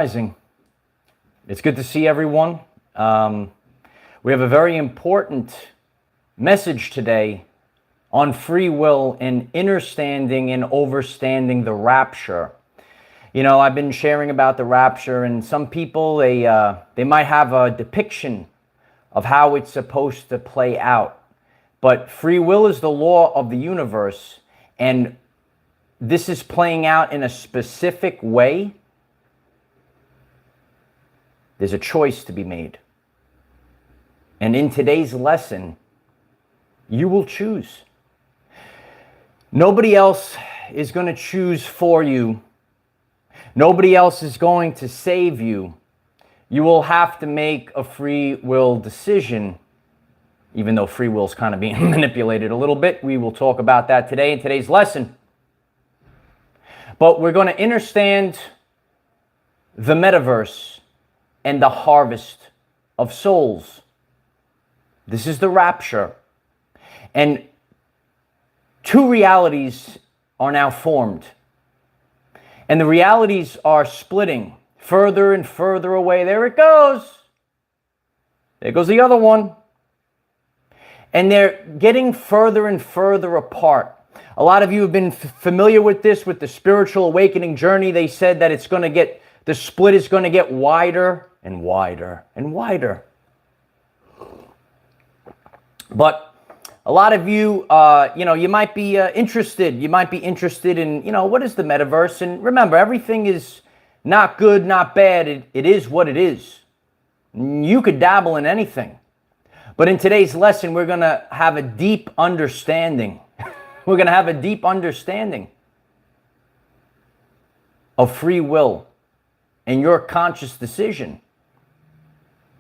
Rising. It's good to see everyone. We have a very important message today on free will and understanding and overstanding the rapture. You know, I've been sharing about the rapture, and some people, they might have a depiction of how it's supposed to play out. But free will is the law of the universe, and this is playing out in a specific way. There's a choice to be made. And in today's lesson, you will choose. Nobody else is going to choose for you. Nobody else is going to save you. You will have to make a free will decision, even though free will is kind of being manipulated a little bit. We will talk about that today in today's lesson. But we're going to understand the metaverse and the harvest of souls. This is the rapture. And two realities are now formed. And the realities are splitting further and further away. There it goes. There goes the other one. And they're getting further and further apart. A lot of you have been familiar with this, with the spiritual awakening journey. They said that it's going to get, the split is going to get wider and wider and wider. But a lot of you, you might be interested. You might be interested in, what is the metaverse? And remember, everything is not good, not bad. It is what it is. You could dabble in anything. But in today's lesson, we're going to have a deep understanding. We're going to have a deep understanding of free will and your conscious decision.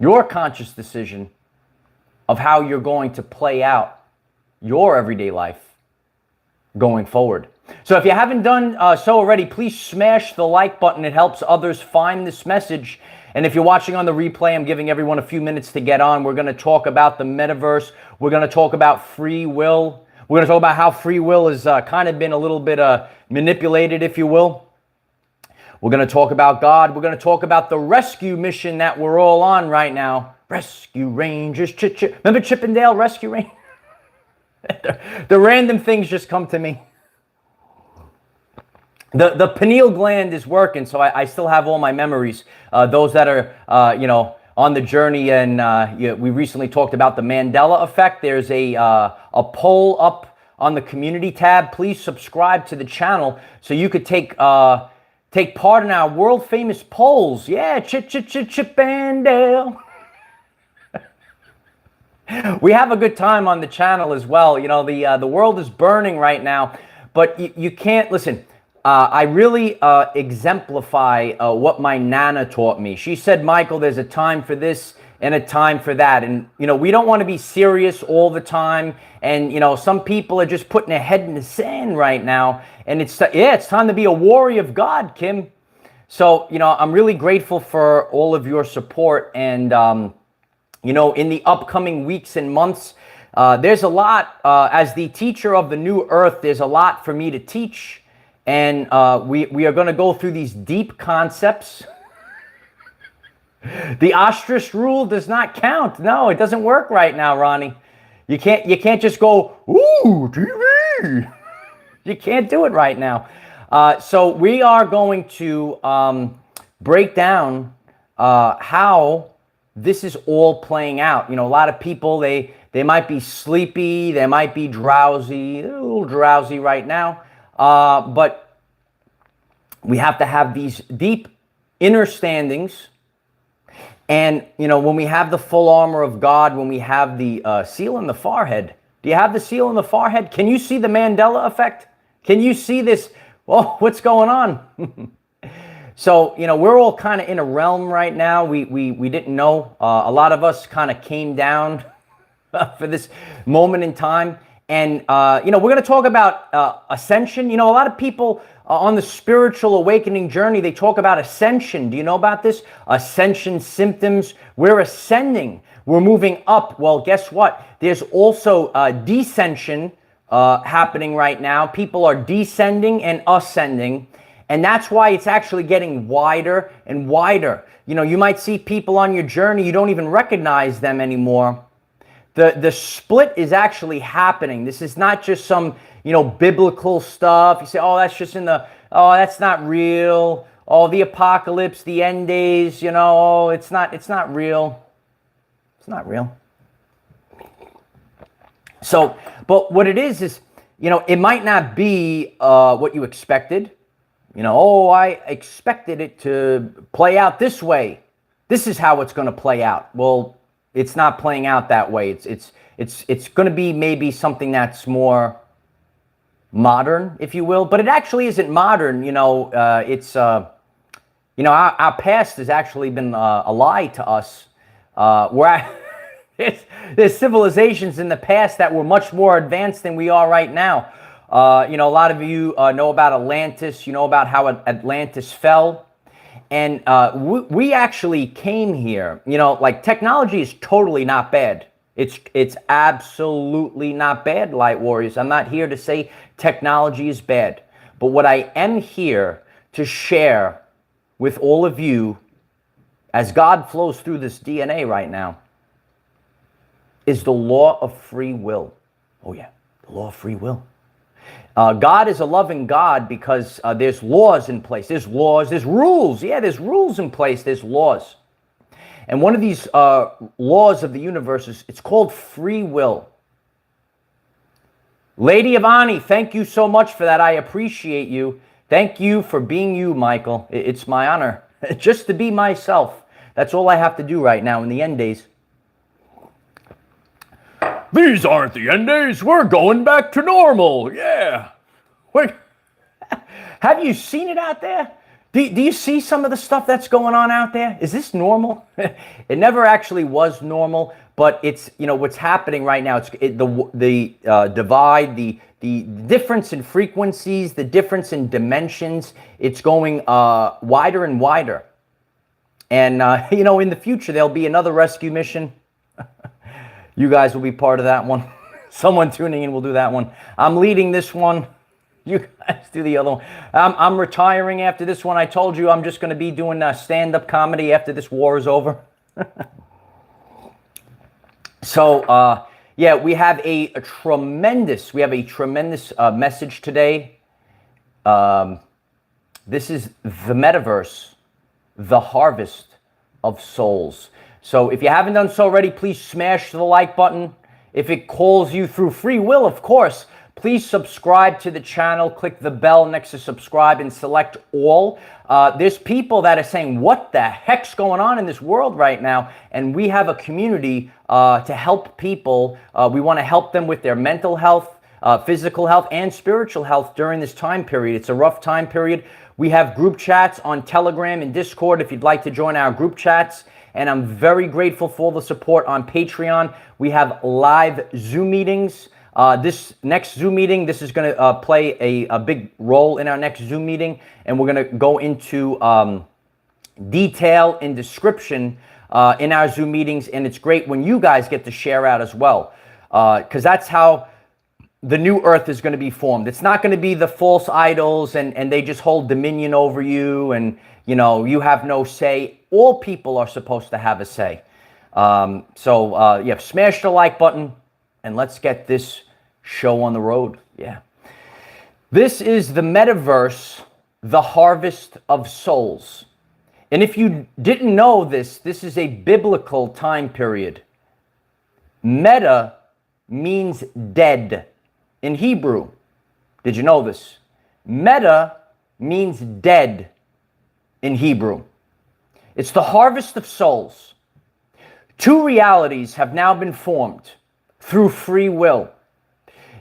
Your conscious decision of how you're going to play out your everyday life going forward. So if you haven't done so already, please smash the like button. It helps others find this message. And if you're watching on the replay, I'm giving everyone a few minutes to get on. We're going to talk about the metaverse. We're going to talk about free will. We're going to talk about how free will has kind of been a little bit manipulated, if you will. We're going to talk about God. We're going to talk about the rescue mission that we're all on right now. Rescue Rangers. Remember Chip and Dale Rescue Rangers? The random things just come to me. The pineal gland is working, so I still have all my memories. Those that are, on the journey, and we recently talked about the Mandela effect. There's a poll up on the community tab. Please subscribe to the channel so you could take part in our world famous polls. Yeah, Chip and Dale. We have a good time on the channel as well. The world is burning right now, but you can't listen. I really exemplify what my Nana taught me. She said, Michael, there's a time for this and a time for that. And, we don't want to be serious all the time. And, some people are just putting their head in the sand right now. And it's time to be a warrior of God, Kim. So, I'm really grateful for all of your support. And, in the upcoming weeks and months, there's a lot, as the teacher of the new earth, there's a lot for me to teach. And we are going to go through these deep concepts. The ostrich rule does not count. No, it doesn't work right now, Ronnie. You can't just go, ooh, TV. You can't do it right now. So we are going to break down how this is all playing out. A lot of people, they might be sleepy, they might be drowsy, they're a little drowsy right now. But we have to have these deep understandings. And, when we have the full armor of God, when we have the seal in the forehead, do you have the seal in the forehead? Can you see the Mandela effect? Can you see this? Well, what's going on? So, we're all kind of in a realm right now. We didn't know. A lot of us kind of came down for this moment in time. And, we're going to talk about Ascension. A lot of people on the spiritual awakening journey, they talk about Ascension. Do you know about this? Ascension symptoms. We're ascending. We're moving up. Well, guess what? There's also descension happening right now. People are descending and ascending. And that's why it's actually getting wider and wider. You know, you might see people on your journey, you don't even recognize them anymore. The split is actually happening. This is not just some, you know, biblical stuff. You say, oh, that's just oh, that's not real. Oh, the apocalypse, the end days, you know, oh, it's not real. It's not real. So, but what it is, you know, it might not be what you expected. You know, oh, I expected it to play out this way. This is how it's going to play out. Well, it's not playing out that way. It's going to be maybe something that's more modern, if you will, but it actually isn't modern. You know, you know, our past has actually been a lie to us. There's civilizations in the past that were much more advanced than we are right now. You know, a lot of you know about Atlantis. You know about how Atlantis fell. And we actually came here, you know, like technology is totally not bad. It's absolutely not bad, Light Warriors. I'm not here to say technology is bad. But what I am here to share with all of you as God flows through this DNA right now is the law of free will. Oh yeah, the law of free will. God is a loving God because there's laws in place. There's laws, there's rules. Yeah, there's rules in place, there's laws. And one of these laws of the universe it's called free will. Lady of Ani, thank you so much for that. I appreciate you. Thank you for being you, Michael. It's my honor just to be myself. That's all I have to do right now in the end days. These aren't the end days. We're going back to normal. Yeah. Have you seen it out there? Do you see some of the stuff that's going on out there? Is this normal? It never actually was normal, but it's, you know, what's happening right now. It's the divide, the difference in frequencies, the difference in dimensions. It's going wider and wider. And, you know, in the future, there'll be another rescue mission. You guys will be part of that one. Someone tuning in will do that one. I'm leading this one. You guys do the other one. I'm retiring after this one. I told you I'm just going to be doing stand-up comedy after this war is over. So, yeah, we have a tremendous message today. This is the metaverse, the harvest of souls. So if you haven't done so already, please smash the like button. If it calls you through free will, of course, please subscribe to the channel. Click the bell next to subscribe and select all. There's people that are saying, what the heck's going on in this world right now? And we have a community to help people. We want to help them with their mental health, physical health, and spiritual health during this time period. It's a rough time period. We have group chats on Telegram and Discord if you'd like to join our group chats. And I'm very grateful for all the support on Patreon. We have live Zoom meetings. This next Zoom meeting, this is going to play a big role in our next Zoom meeting. And we're going to go into detail and description in our Zoom meetings. And it's great when you guys get to share out as well. Because that's how the new earth is going to be formed. It's not going to be the false idols and they just hold dominion over you and, you know, you have no say. All people are supposed to have a say. Yeah, smash the like button and let's get this show on the road. Yeah. This is the metaverse, the harvest of souls. And if you didn't know this, this is a biblical time period. Meta means dead in Hebrew. Did you know this? Meta means dead in Hebrew. It's the harvest of souls. Two realities have now been formed through free will.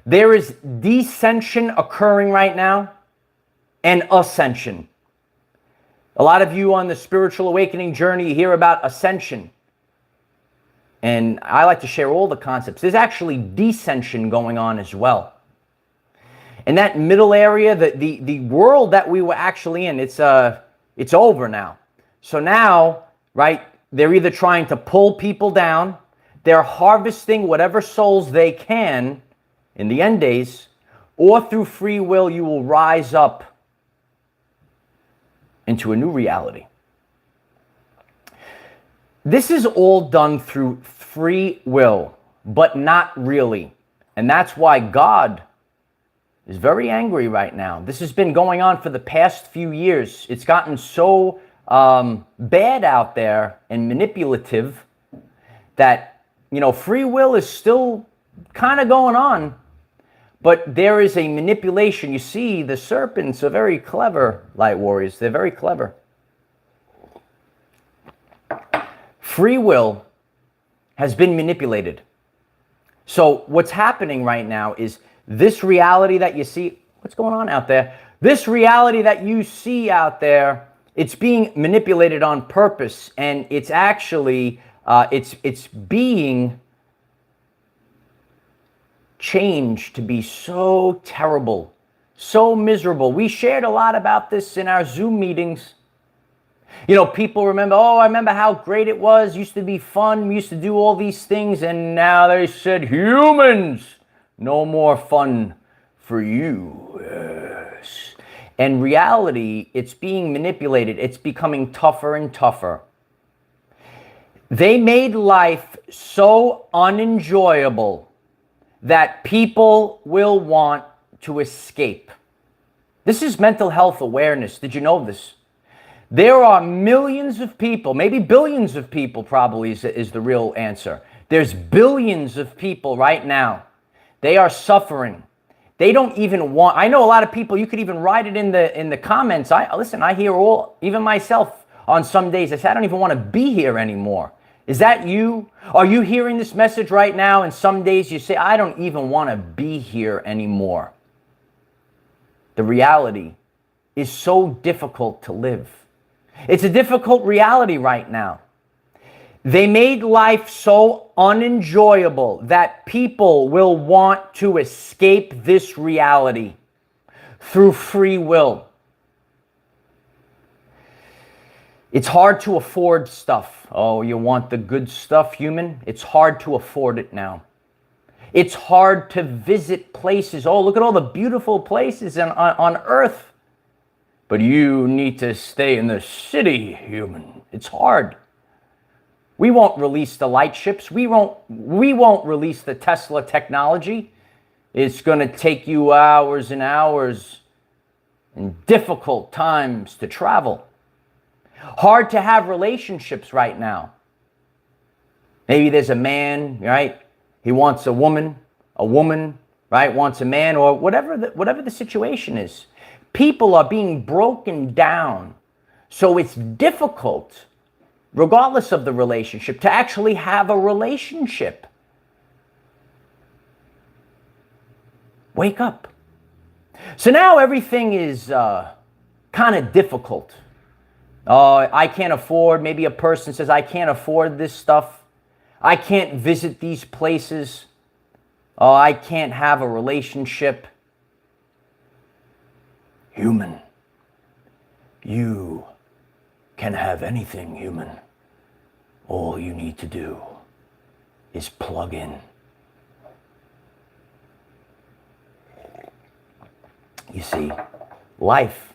There is descension occurring right now and ascension. A lot of you on the spiritual awakening journey hear about ascension. And I like to share all the concepts. There's actually descension going on as well. In that middle area, the world that we were actually in, it's over now. So now, right, they're either trying to pull people down, they're harvesting whatever souls they can in the end days, or through free will, you will rise up into a new reality. This is all done through free will, but not really. And that's why God is very angry right now. This has been going on for the past few years. It's gotten so bad out there and manipulative that, you know, free will is still kind of going on, but there is a manipulation. You see, the serpents are very clever, light warriors. They're very clever. Free will has been manipulated. So what's happening right now is this reality that you see, what's going on out there? This reality that you see out there, it's being manipulated on purpose, and it's actually, it's being changed to be so terrible, so miserable. We shared a lot about this in our Zoom meetings. You know, people remember, oh, I remember how great it was. Used to be fun. We used to do all these things. And now they said, humans, no more fun for you. Yes. And reality, it's being manipulated. It's becoming tougher and tougher. They made life so unenjoyable that people will want to escape. This is mental health awareness. Did you know this? There are millions of people, maybe billions of people probably is the real answer. There's billions of people right now. They are suffering. They don't even want, I know a lot of people, you could even write it in the comments. Listen, I hear even myself on some days, I say, I don't even want to be here anymore. Is that you? Are you hearing this message right now? And some days you say, I don't even want to be here anymore. The reality is so difficult to live. It's a difficult reality right now. They made life so unenjoyable that people will want to escape this reality through free will. It's hard to afford stuff. Oh, you want the good stuff, human? It's hard to afford it now. It's hard to visit places. Oh, look at all the beautiful places on Earth. But you need to stay in the city, human. It's hard. We won't release the light ships. We won't release the Tesla technology. It's going to take you hours and hours and difficult times to travel. Hard to have relationships right now. Maybe there's a man, right? He wants a woman, right, wants a man, or whatever the situation is. People are being broken down. So it's difficult, regardless of the relationship, to actually have a relationship. Wake up. So now everything is kind of difficult. I can't afford, maybe a person says, I can't afford this stuff. I can't visit these places. I can't have a relationship. Human, you can have anything, human. All you need to do is plug in. You see, life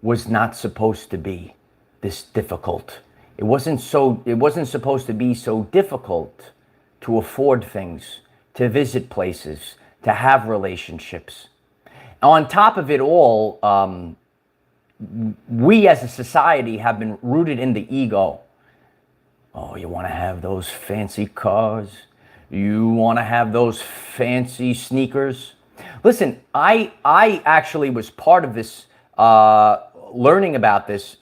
was not supposed to be this difficult. It wasn't supposed to be so difficult to afford things, to visit places, to have relationships. On top of it all, we as a society have been rooted in the ego. Oh, you want to have those fancy cars? You want to have those fancy sneakers? Listen, I actually was part of this, learning about this.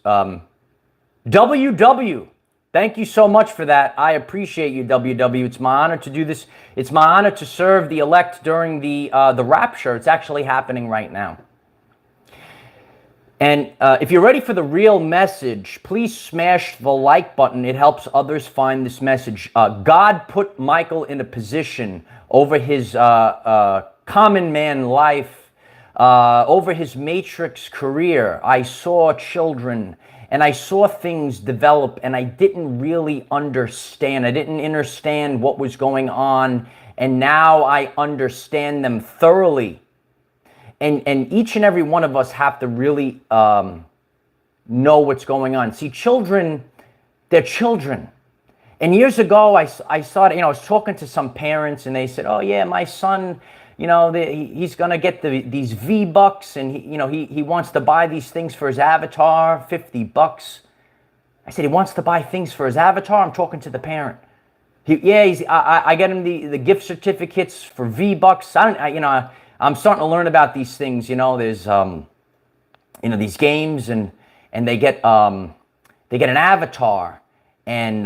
WW, thank you so much for that. I appreciate you, WW. It's my honor to do this. It's my honor to serve the elect during the rapture. It's actually happening right now. And if you're ready for the real message, please smash the like button. It helps others find this message. God put Michael in a position over his common man life, over his matrix career. I saw children and I saw things develop, and I didn't really understand. I didn't understand what was going on, and now I understand them thoroughly. And each and every one of us have to really know what's going on. See, children, they're children. And years ago, I started, I was talking to some parents, and they said, oh yeah, my son, he's going to get these V-Bucks, and he wants to buy these things for his avatar, $50. I said, he wants to buy things for his avatar? I'm talking to the parent. I get him the gift certificates for V-Bucks. I'm starting to learn about these things. There's these games, and they get an avatar, and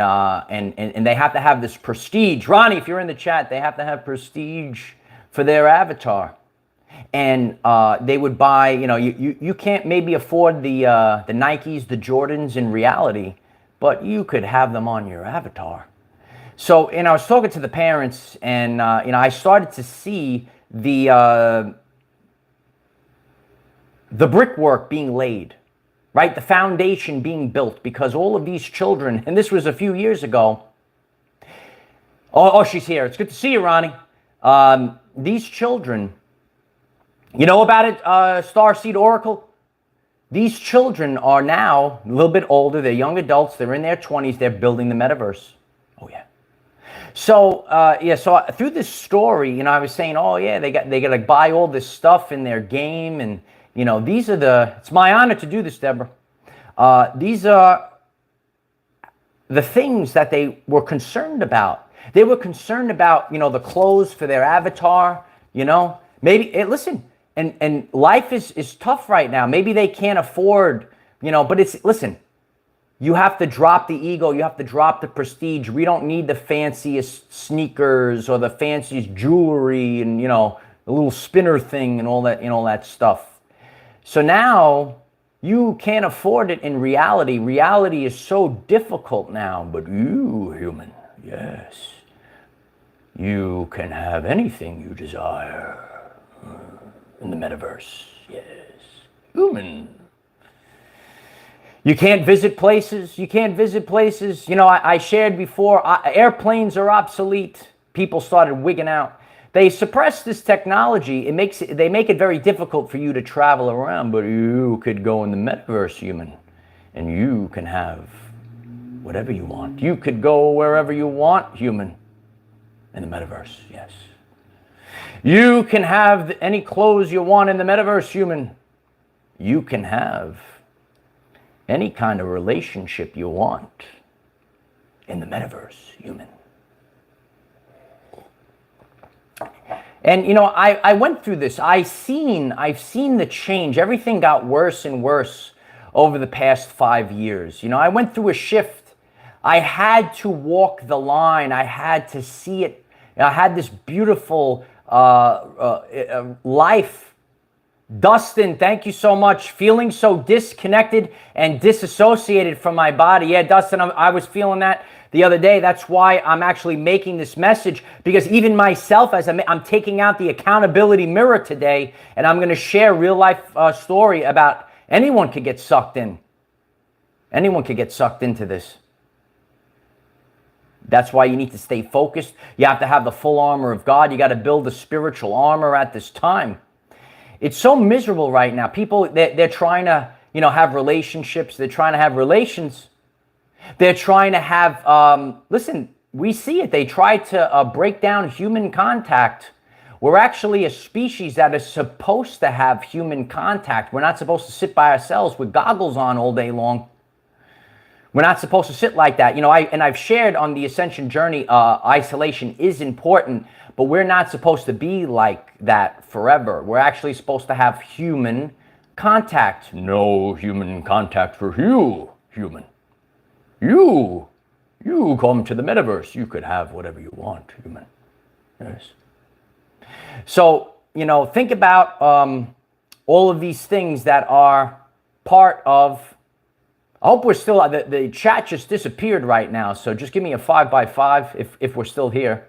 they have to have this prestige. Ronnie, if you're in the chat, they have to have prestige for their avatar. And they would buy, you can't maybe afford the Nikes, the Jordans in reality, but you could have them on your avatar. So, I was talking to the parents, and I started to see the brickwork being laid, right? The foundation being built, because all of these children, and this was a few years ago. Oh, she's here. It's good to see you, Ronnie. These children, you know about it, Starseed Oracle? These children are now a little bit older. They're young adults. They're in their 20s. They're building the metaverse. Oh, yeah. So, so through this story, I was saying, oh, yeah, they got to buy all this stuff in their game. And, these are it's my honor to do this, Deborah. These are the things that they were concerned about. They were concerned about, the clothes for their avatar, Maybe, listen, and life is tough right now. Maybe they can't afford, but listen, you have to drop the ego. You have to drop the prestige. We don't need the fanciest sneakers or the fanciest jewelry and, the little spinner thing and all that stuff. So now you can't afford it in reality. Reality is so difficult now, but you, human, yes, you can have anything you desire in the metaverse, yes, human. You can't visit places. You can't visit places. I shared before, airplanes are obsolete. People started wigging out. They suppress this technology. They make it very difficult for you to travel around, but you could go in the metaverse, human, and you can have whatever you want. You could go wherever you want, human, in the metaverse, yes. You can have any clothes you want in the metaverse, human. You can have any kind of relationship you want in the metaverse, human. And I went through this. I've seen the change. Everything got worse and worse over the past 5 years. I went through a shift. I had to walk the line. I had to see it. I had this beautiful life. Dustin, thank you so much. Feeling so disconnected and disassociated from my body. Yeah, Dustin, I was feeling that the other day. That's why I'm actually making this message, because even myself, as I'm taking out the accountability mirror today, and I'm going to share real life story about anyone could get sucked in. Anyone could get sucked into this. That's why you need to stay focused. You have to have the full armor of God. You got to build the spiritual armor at this time. It's so miserable right now. People, they're trying to, have relationships. They're trying to have relations. They're trying to have, listen, we see it. They try to break down human contact. We're actually a species that is supposed to have human contact. We're not supposed to sit by ourselves with goggles on all day long. We're not supposed to sit like that. I've shared on the Ascension journey, isolation is important, but we're not supposed to be like that forever. We're actually supposed to have human contact. No human contact for you, human. You come to the metaverse. You could have whatever you want, human. Yes. So, think about all of these things that are part of. I hope we're still, the chat just disappeared right now, so just give me a 5x5 if we're still here.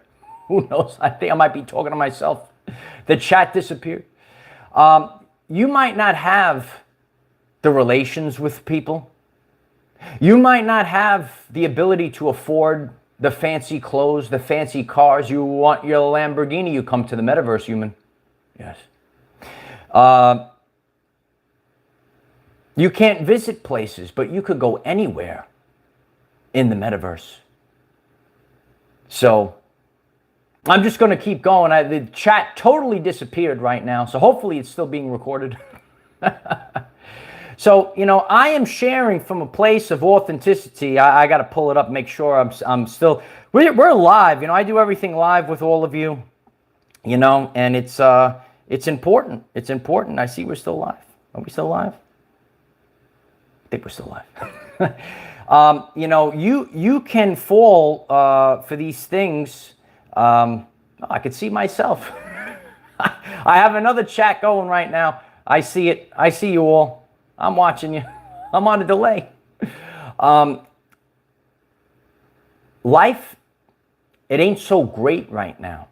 Who knows? I think I might be talking to myself. The chat disappeared. You might not have the relations with people. You might not have the ability to afford the fancy clothes, the fancy cars. You want your Lamborghini, you come to the metaverse, human. Yes. You can't visit places, but you could go anywhere in the metaverse. So I'm just going to keep going. The chat totally disappeared right now, so hopefully it's still being recorded. So, you know, I am sharing from a place of authenticity. I got to pull it up, make sure I'm still, we're live. You know, I do everything live with all of you, you know, and it's important. It's important. I see we're still live. Are we still live? I think we're still live. You know, you can fall for these things. I could see myself. I have another chat going right now. I see it. I see you all. I'm watching you. I'm on a delay. Life, it ain't so great right now.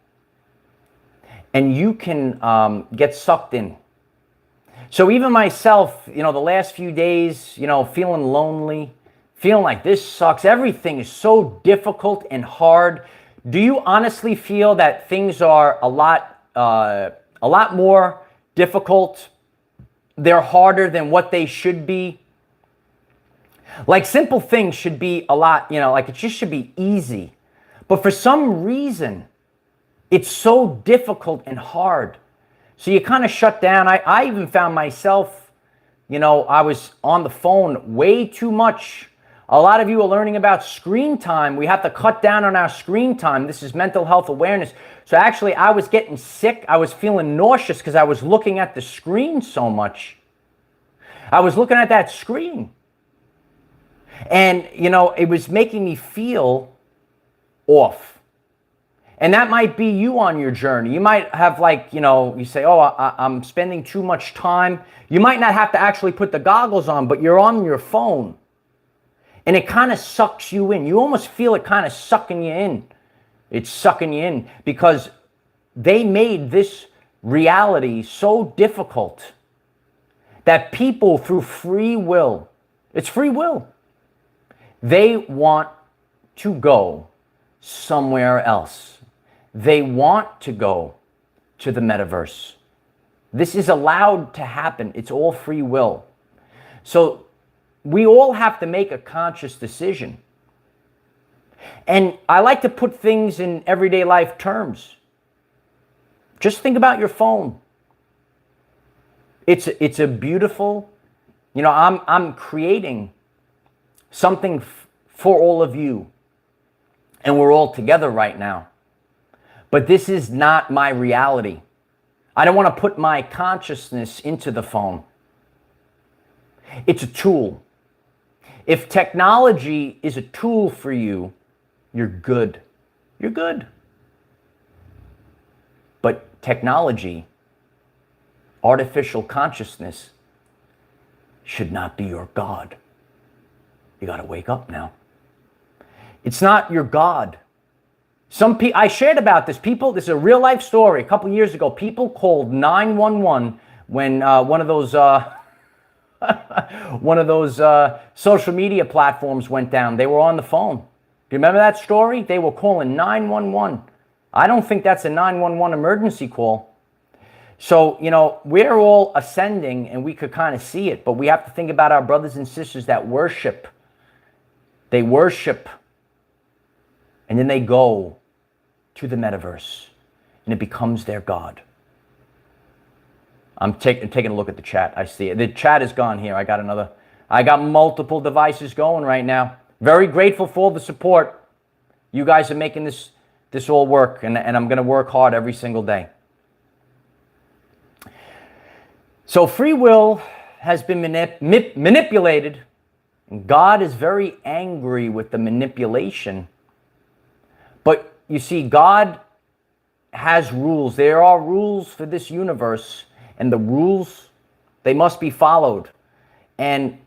And you can get sucked in. So even myself, you know, the last few days, you know, feeling lonely, feeling like this sucks. Everything is so difficult and hard. Do you honestly feel that things are a lot more difficult? They're harder than what they should be? Like simple things should be a lot, you know, like it just should be easy. But for some reason, it's so difficult and hard. So you kind of shut down. I even found myself, you know, I was on the phone way too much. A lot of you are learning about screen time. We have to cut down on our screen time. This is mental health awareness. So actually, I was getting sick. I was feeling nauseous because I was looking at the screen so much. I was looking at that screen. And, you know, it was making me feel off. And that might be you on your journey. You might have like, you know, you say, oh, I'm spending too much time. You might not have to actually put the goggles on, but you're on your phone. And it kind of sucks you in. You almost feel it kind of sucking you in. It's sucking you in because they made this reality so difficult that people through free will, it's free will, they want to go somewhere else. They want to go to the metaverse. This is allowed to happen. It's all free will. So we all have to make a conscious decision. And I like to put things in everyday life terms. Just think about your phone. It's a beautiful, you know, I'm creating something for all of you. And we're all together right now. But this is not my reality. I don't want to put my consciousness into the phone. It's a tool. If technology is a tool for you, you're good. You're good. But technology, artificial consciousness, should not be your God. You got to wake up now. It's not your God. Some people, I shared about this. This is a real life story. A couple years ago, people called 911 when one of those social media platforms went down. They were on the phone. Do you remember that story? They were calling 911. I don't think that's a 911 emergency call. So, you know, we're all ascending and we could kind of see it, but we have to think about our brothers and sisters that worship. They worship and then they go to the metaverse and it becomes their God. I'm taking a look at the chat. I see it. The chat is gone here. I got multiple devices going right now. Very grateful for all the support. You guys are making this all work, and I'm going to work hard every single day. So free will has been manipulated. God is very angry with the manipulation. But you see, God has rules. There are rules for this universe. And the rules, they must be followed. And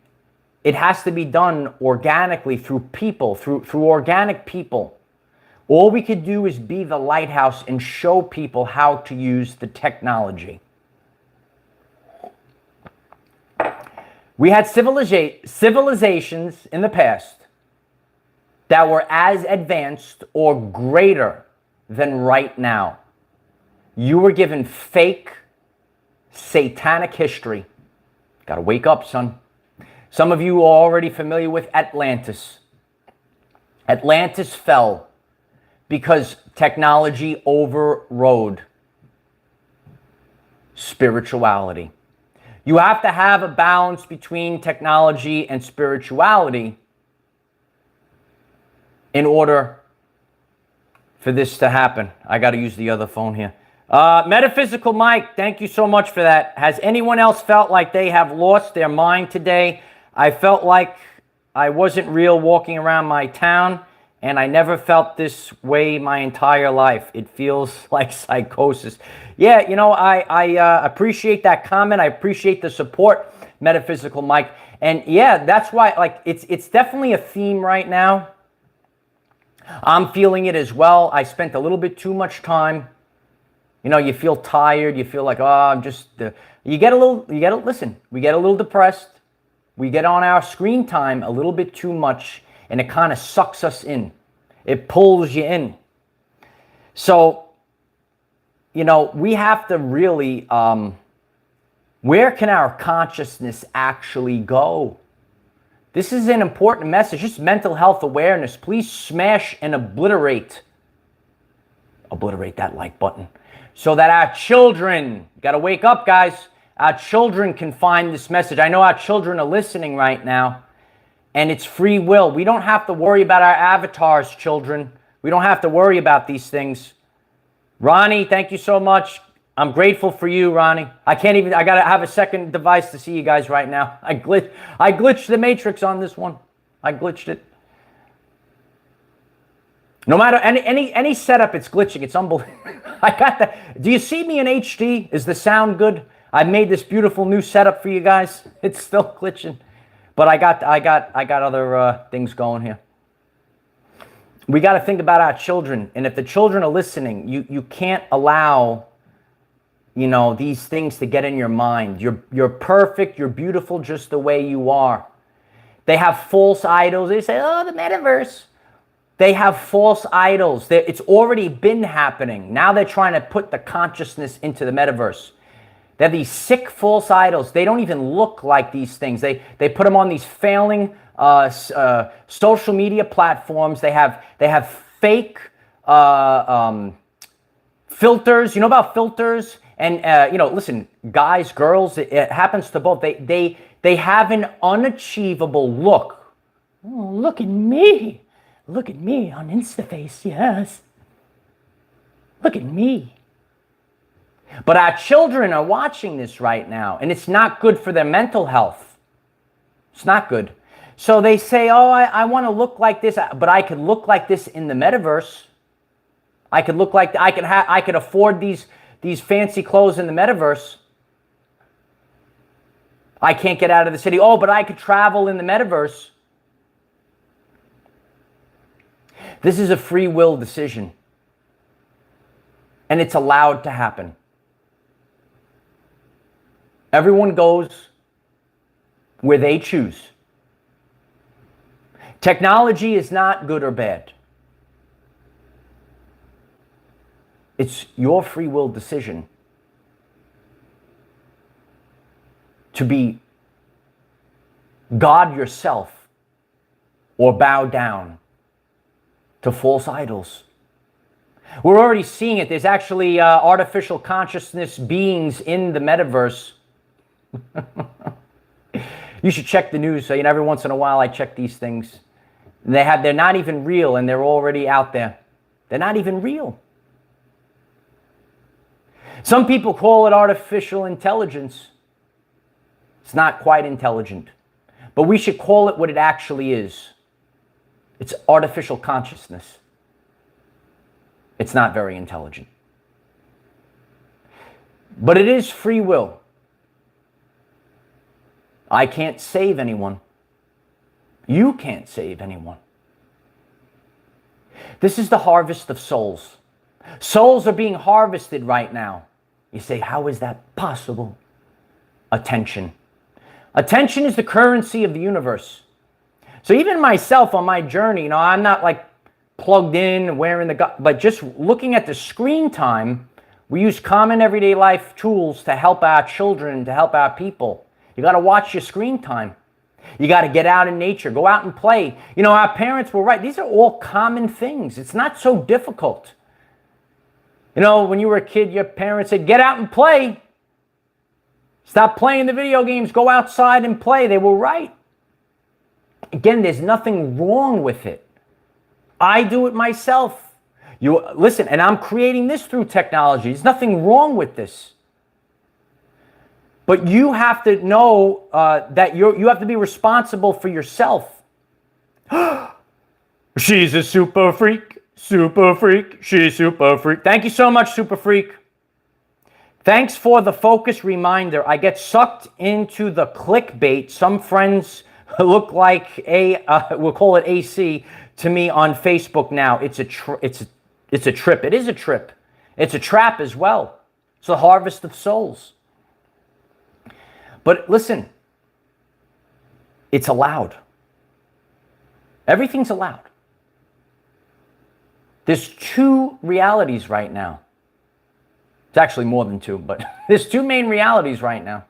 it has to be done organically through people, through organic people. All we could do is be the lighthouse and show people how to use the technology. We had civilizations in the past that were as advanced or greater than right now. You were given fake satanic history. Got to wake up, son. Some of you are already familiar with Atlantis. Atlantis fell because technology overrode spirituality. You have to have a balance between technology and spirituality in order for this to happen. I got to use the other phone here. Metaphysical Mike, thank you so much for that. Has anyone else felt like they have lost their mind today? I felt like I wasn't real walking around my town, and I never felt this way my entire life. It feels like psychosis. Yeah, you know, I appreciate that comment. I appreciate the support, Metaphysical Mike. And yeah, that's why, like, it's definitely a theme right now. I'm feeling it as well. I spent a little bit too much time. You know, you feel tired. You feel like, oh, I'm just, we get a little depressed. We get on our screen time a little bit too much, and it kind of sucks us in. It pulls you in. So, you know, we have to really, where can our consciousness actually go? This is an important message, just mental health awareness. Please smash and obliterate that like button so that our children, got to wake up, guys, our children can find this message. I know our children are listening right now, and it's free will. We don't have to worry about our avatars, children. We don't have to worry about these things. Ronnie, thank you so much. I'm grateful for you, Ronnie. I got to have a second device to see you guys right now. I glitched the matrix on this one. I glitched it. No matter any setup, it's glitching. It's unbelievable. I got that. Do you see me in HD? Is the sound good? I made this beautiful new setup for you guys. It's still glitching. But I got other things going here. We got to think about our children. And if the children are listening, you can't allow, you know, these things to get in your mind. You're perfect. You're beautiful just the way you are. They have false idols. They say, oh, the metaverse. They have false idols. It's already been happening. Now they're trying to put the consciousness into the metaverse. They have these sick false idols. They don't even look like these things. They put them on these failing social media platforms. They have fake filters. You know about filters? And you know, listen, guys, girls, it happens to both. They have an unachievable look. Oh, look at me. Look at me on InstaFace, yes. Look at me. But our children are watching this right now, and it's not good for their mental health. It's not good. So they say, oh, I want to look like this, but I could look like this in the metaverse. I could look like, I could afford these fancy clothes in the metaverse. I can't get out of the city. Oh, but I could travel in the metaverse. This is a free will decision. And it's allowed to happen. Everyone goes where they choose. Technology is not good or bad. It's your free will decision to be God yourself or bow down to false idols. We're already seeing it. There's actually artificial consciousness beings in the metaverse. You should check the news. You know, every once in a while I check these things. They're not even real, and they're already out there. They're not even real. Some people call it artificial intelligence. It's not quite intelligent. But we should call it what it actually is. It's artificial consciousness. It's not very intelligent. But it is free will. I can't save anyone. You can't save anyone. This is the harvest of souls. Souls are being harvested right now. You say, how is that possible? Attention. Attention is the currency of the universe. So even myself on my journey, you know, I'm not like plugged in, wearing but just looking at the screen time, we use common everyday life tools to help our children, to help our people. You got to watch your screen time. You got to get out in nature. Go out and play. You know, our parents were right. These are all common things. It's not so difficult. You know, when you were a kid, your parents said, get out and play. Stop playing the video games. Go outside and play. They were right. Again, there's nothing wrong with it. I do it myself. You listen, and I'm creating this through technology. There's nothing wrong with this. But you have to know that you have to be responsible for yourself. She's a super freak. Super freak. She's super freak. Thank you so much, super freak. Thanks for the focus reminder. I get sucked into the clickbait. Some friends look like we'll call it AC to me on Facebook now. It's a trip. It is a trip. It's a trap as well. It's a harvest of souls. But listen, it's allowed. Everything's allowed. There's two realities right now. It's actually more than two, but there's two main realities right now.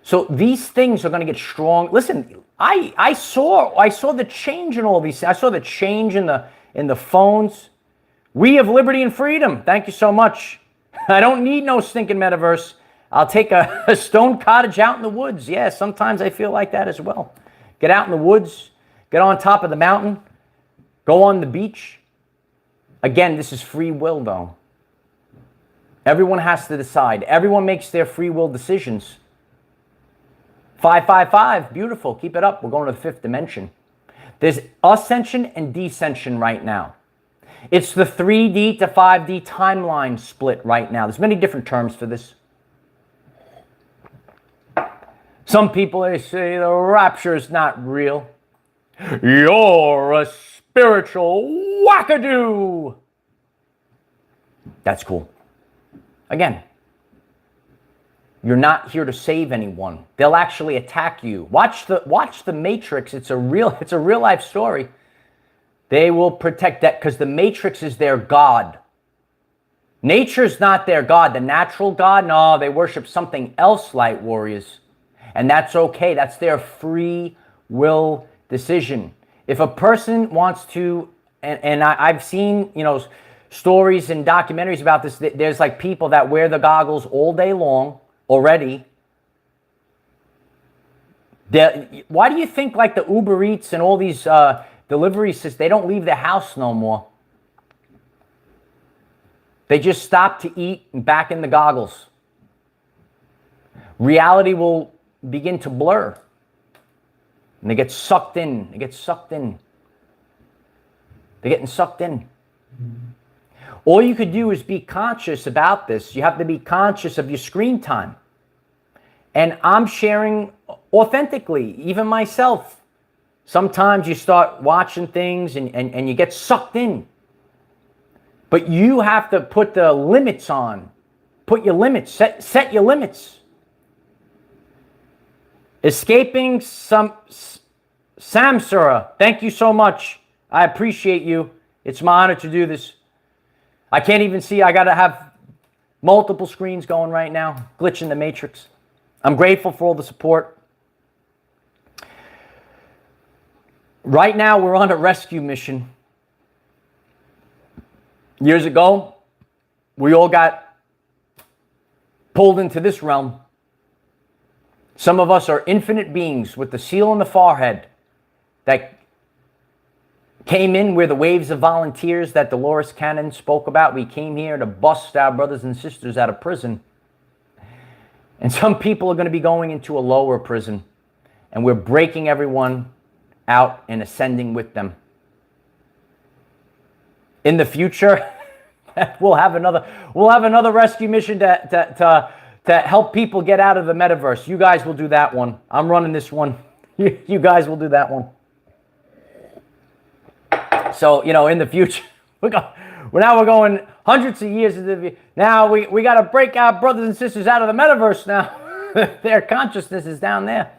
So these things are going to get strong. Listen, I saw the change in all these. I saw the change in the phones. We have liberty and freedom. Thank you so much. I don't need no stinking metaverse. I'll take a stone cottage out in the woods. Yeah, sometimes I feel like that as well. Get out in the woods. Get on top of the mountain. Go on the beach. Again, this is free will, though. Everyone has to decide. Everyone makes their free will decisions. 555, beautiful. Keep it up. We're going to the fifth dimension. There's ascension and descension right now. It's the 3D to 5D timeline split right now. There's many different terms for this. Some people, they say the rapture is not real. You're a spiritual wackadoo. That's cool. Again, you're not here to save anyone. They'll actually attack you. Watch the Matrix. It's a real life story. They will protect that because the Matrix is their God. Nature's not their God. The natural God, no, they worship something else, light warriors. And that's okay. That's their free will decision. If a person wants to, and I've seen, you know, stories and documentaries about this. There's like people that wear the goggles all day long already. Why do you think like the Uber Eats and all these deliveries, they don't leave their house no more? They just stop to eat and back in the goggles. Reality will begin to blur. And they get sucked in. They get sucked in. They're getting sucked in. All you could do is be conscious about this. You have to be conscious of your screen time. And I'm sharing authentically, even myself. Sometimes you start watching things and you get sucked in. But you have to put the limits on. Put your limits. Set your limits. Escaping Samsara. Thank you so much. I appreciate you. It's my honor to do this. I can't even see. I got to have multiple screens going right now. Glitching the matrix. I'm grateful for all the support. Right now, we're on a rescue mission. Years ago, we all got pulled into this realm. Some of us are infinite beings with the seal on the forehead that came in. We're the waves of volunteers that Dolores Cannon spoke about. We came here to bust our brothers and sisters out of prison. And some people are going to be going into a lower prison. And we're breaking everyone out and ascending with them. In the future, we'll have another rescue mission to help people get out of the metaverse. You guys will do that one. I'm running this one. You guys will do that one. So, you know, in the future, we're going hundreds of years into the future. Now we got to break our brothers and sisters out of the metaverse now. Their consciousness is down there.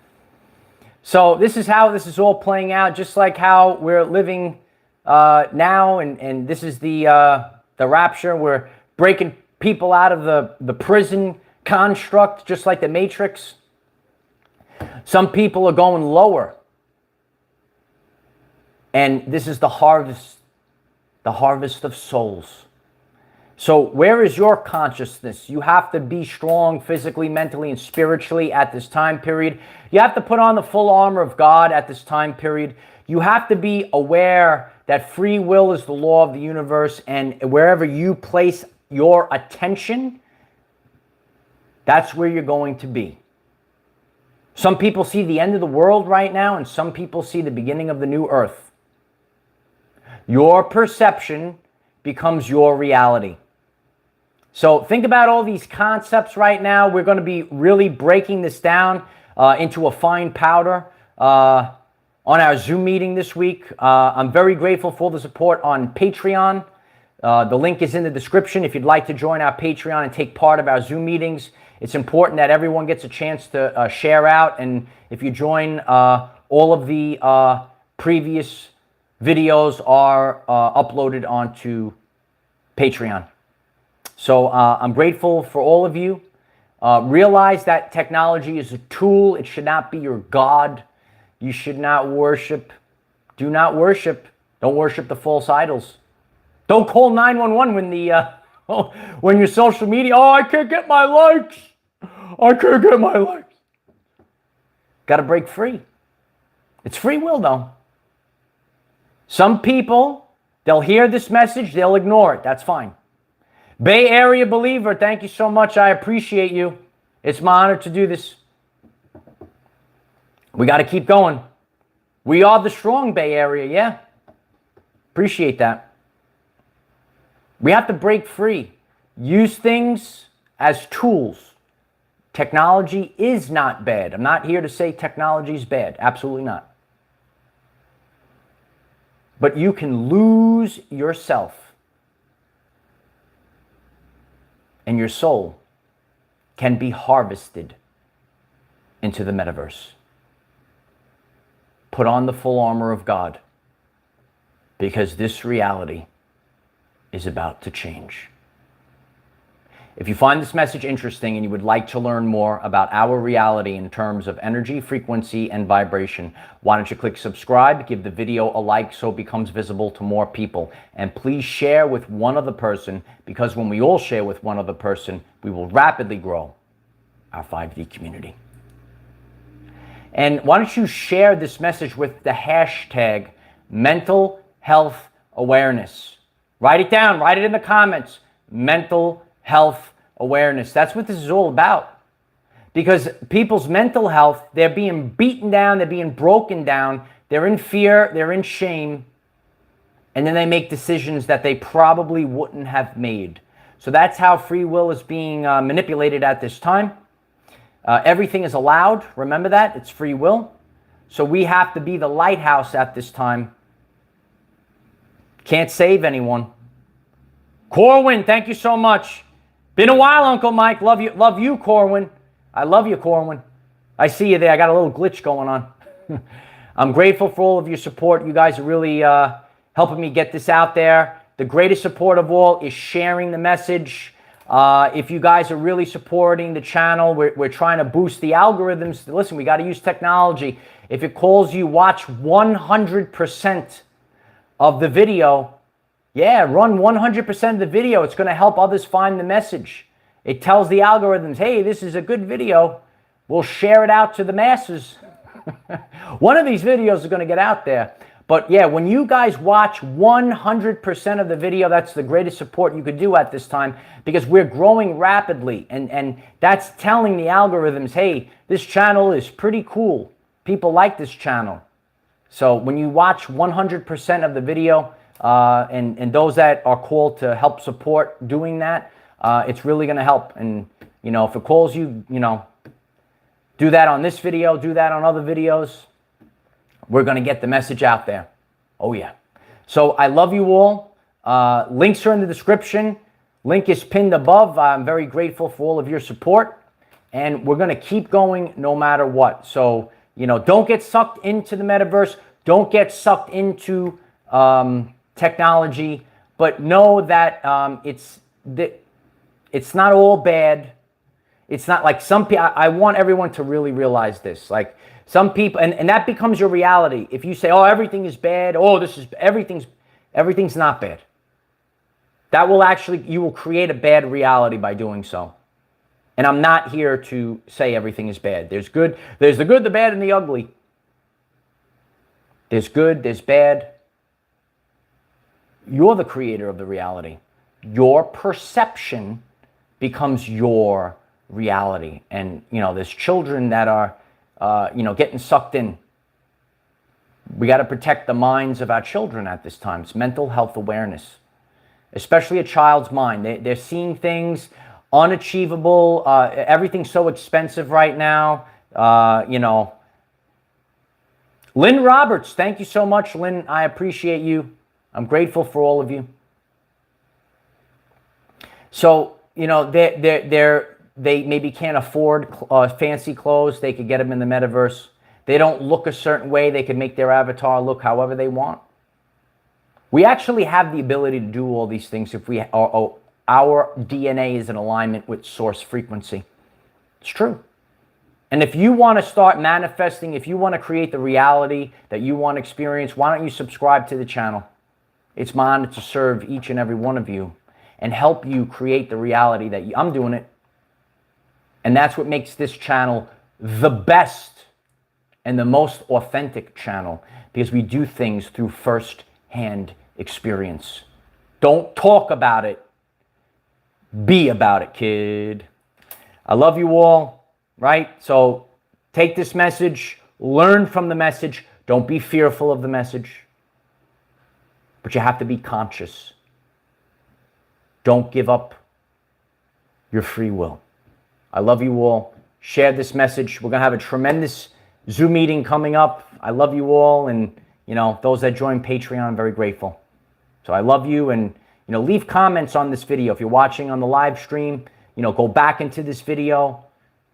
So this is how this is all playing out, just like how we're living now, and this is the rapture. We're breaking people out of the prison construct, just like the Matrix. Some people are going lower. And this is the harvest of souls. So where is your consciousness? You have to be strong physically, mentally, and spiritually at this time period. You have to put on the full armor of God at this time period. You have to be aware that free will is the law of the universe, and wherever you place your attention, that's where you're going to be. Some people see the end of the world right now, and some people see the beginning of the new earth. Your perception becomes your reality. So think about all these concepts right now. We're going to be really breaking this down into a fine powder on our Zoom meeting this week. I'm very grateful for the support on Patreon. The link is in the description if you'd like to join our Patreon and take part of our Zoom meetings. It's important that everyone gets a chance to share out. And if you join, all of the previous videos are uploaded onto Patreon. So I'm grateful for all of you. Realize that technology is a tool. It should not be your God. You should not worship. Do not worship. Don't worship the false idols. Don't call 911 when the when your social media, oh, I can't get my likes. I can't get my likes. Got to break free. It's free will, though. Some people, they'll hear this message, they'll ignore it. That's fine. Bay Area believer, thank you so much. I appreciate you. It's my honor to do this. We got to keep going. We are the strong Bay Area, yeah. Appreciate that. We have to break free. Use things as tools. Technology is not bad. I'm not here to say technology is bad. Absolutely not. But you can lose yourself. And your soul can be harvested into the metaverse. Put on the full armor of God, because this reality is about to change. If you find this message interesting and you would like to learn more about our reality in terms of energy, frequency, and vibration, why don't you click subscribe, give the video a like so it becomes visible to more people, and please share with one other person, because when we all share with one other person, we will rapidly grow our 5D community. And why don't you share this message with the hashtag mental health awareness. Write it down, write it in the comments. Mental health awareness. That's what this is all about. Because people's mental health, they're being beaten down, they're being broken down, they're in fear, they're in shame, and then they make decisions that they probably wouldn't have made. So that's how free will is being manipulated at this time. Everything is allowed. Remember that. It's free will. So we have to be the lighthouse at this time. Can't save anyone. Corwin, thank you so much. Been a while, Uncle Mike. Love you, Corwin. I love you, Corwin. I see you there. I got a little glitch going on. I'm grateful for all of your support. You guys are really helping me get this out there. The greatest support of all is sharing the message. If you guys are really supporting the channel, we're trying to boost the algorithms. Listen, we got to use technology. If it calls you watch 100% of the video, yeah, run 100% of the video. It's going to help others find the message. It tells the algorithms, hey, this is a good video. We'll share it out to the masses. One of these videos is going to get out there. But yeah, when you guys watch 100% of the video, that's the greatest support you could do at this time, because we're growing rapidly. And that's telling the algorithms, hey, this channel is pretty cool. People like this channel. So when you watch 100% of the video, and those that are called to help support doing that, it's really going to help. And, you know, if it calls you, you know, do that on this video, do that on other videos. We're going to get the message out there. Oh, yeah. So I love you all. Links are in the description. Link is pinned above. I'm very grateful for all of your support. And we're going to keep going no matter what. So, you know, don't get sucked into the metaverse. Don't get sucked into technology. But know that it's not all bad. It's not like some people, I want everyone to really realize this. Like some people, and that becomes your reality. If you say, oh, everything is bad, oh, everything's not bad. That will actually, you will create a bad reality by doing so. And I'm not here to say everything is bad. There's the good, the bad, and the ugly. There's good, there's bad. You're the creator of the reality. Your perception becomes your reality. And, there's children that are, getting sucked in. We got to protect the minds of our children at this time. It's mental health awareness, especially a child's mind. They're seeing things unachievable. Everything's so expensive right now. Lynn Roberts, thank you so much, Lynn. I appreciate you. I'm grateful for all of you. So, they maybe can't afford fancy clothes. They could get them in the metaverse. They don't look a certain way. They can make their avatar look however they want. We actually have the ability to do all these things if our DNA is in alignment with source frequency. It's true. And if you want to start manifesting, if you want to create the reality that you want to experience, why don't you subscribe to the channel? It's my honor to serve each and every one of you and help you create the reality that I'm doing it. And that's what makes this channel the best and the most authentic channel, because we do things through first-hand experience. Don't talk about it. Be about it, kid. I love you all, right? So take this message, learn from the message. Don't be fearful of the message, but you have to be conscious. Don't give up your free will. I love you all. Share this message. We're going to have a tremendous Zoom meeting coming up. I love you all. And, those that join Patreon, I'm very grateful. So I love you. And, leave comments on this video. If you're watching on the live stream, go back into this video.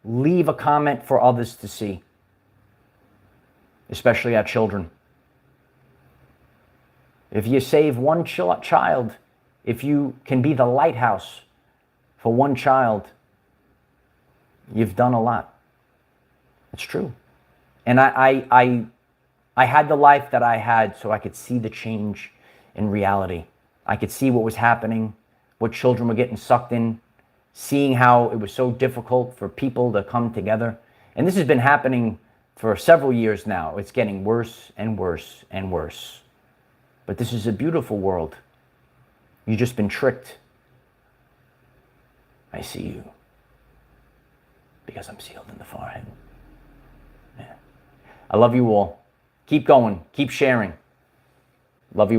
Leave a comment for others to see, especially our children. If you save one child, if you can be the lighthouse for one child, you've done a lot. It's true. And I had the life that I had so I could see the change in reality. I could see what was happening, what children were getting sucked in, seeing how it was so difficult for people to come together. And this has been happening for several years now. It's getting worse and worse and worse. But this is a beautiful world. You've just been tricked. I see you. Because I'm sealed in the forehead. Yeah. I love you all. Keep going. Keep sharing. Love you all.